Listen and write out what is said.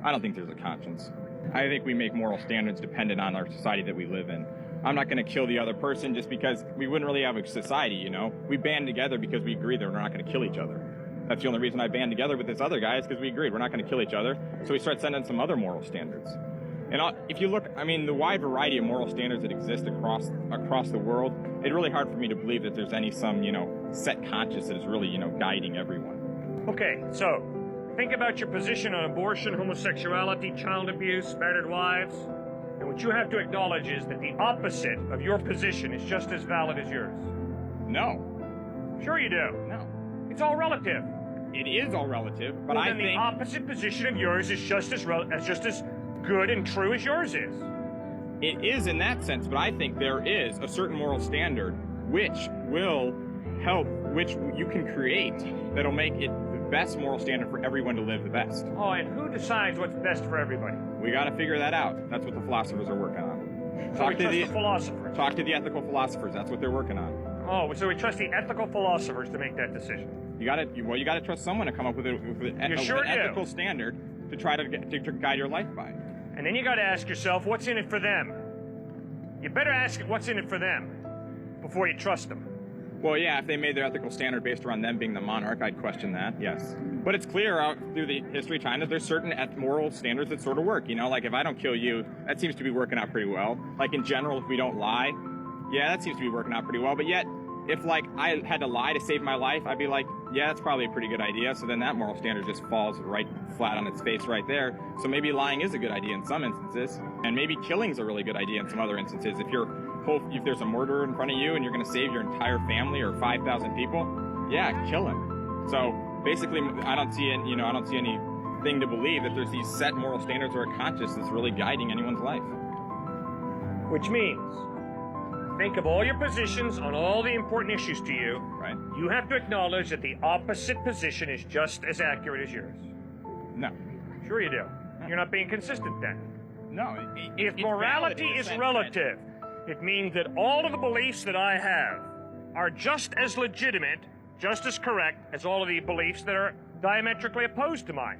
I don't think there's a conscience. I think we make moral standards dependent on our society that we live in. I'm not going to kill the other person just because we wouldn't really have a society, you know? We band together because we agree that we're not going to kill each other. That's the only reason I band together with this other guy is because we agreed we're not going to kill each other. So we start setting some other moral standards. And if you look, I mean, the wide variety of moral standards that exist across the world, it's really hard for me to believe that there's some, set conscience that is really, guiding everyone. Okay, so think about your position on abortion, homosexuality, child abuse, battered wives. And what you have to acknowledge is that the opposite of your position is just as valid as yours. No. Sure you do. No. It's all relative. It is all relative, but well, I then think the opposite position of yours is just as good and true as yours is. It is in that sense, but I think there is a certain moral standard which will help, which you can create, that'll make it the best moral standard for everyone to live the best. Oh, and who decides what's best for everybody? We got to figure that out. That's what the philosophers are working on. So we trust the philosophers. Talk to the ethical philosophers. That's what they're working on. Oh, so we trust the ethical philosophers to make that decision. You got to trust someone to come up with an ethical standard to try to guide your life by. And then you got to ask yourself, what's in it for them? You better ask what's in it for them before you trust them. Well, yeah, if they made their ethical standard based around them being the monarch, I'd question that, yes. But it's clear out through the history of China, there's certain moral standards that sort of work. Like if I don't kill you, that seems to be working out pretty well. Like in general, if we don't lie, yeah, that seems to be working out pretty well. But yet, if I had to lie to save my life, I'd be like, yeah, that's probably a pretty good idea. So then that moral standard just falls right flat on its face right there. So maybe lying is a good idea in some instances, and maybe killing's a really good idea in some other instances. If there's a murderer in front of you and you're going to save your entire family or 5,000 people, yeah, kill him. So basically, I don't see anything to believe that there's these set moral standards or a conscience that's really guiding anyone's life. Which means, think of all your positions on all the important issues to you. Right. You have to acknowledge that the opposite position is just as accurate as yours. No. Sure you do. No. You're not being consistent then. No. If morality is relative, it means that all of the beliefs that I have are just as legitimate, just as correct as all of the beliefs that are diametrically opposed to mine.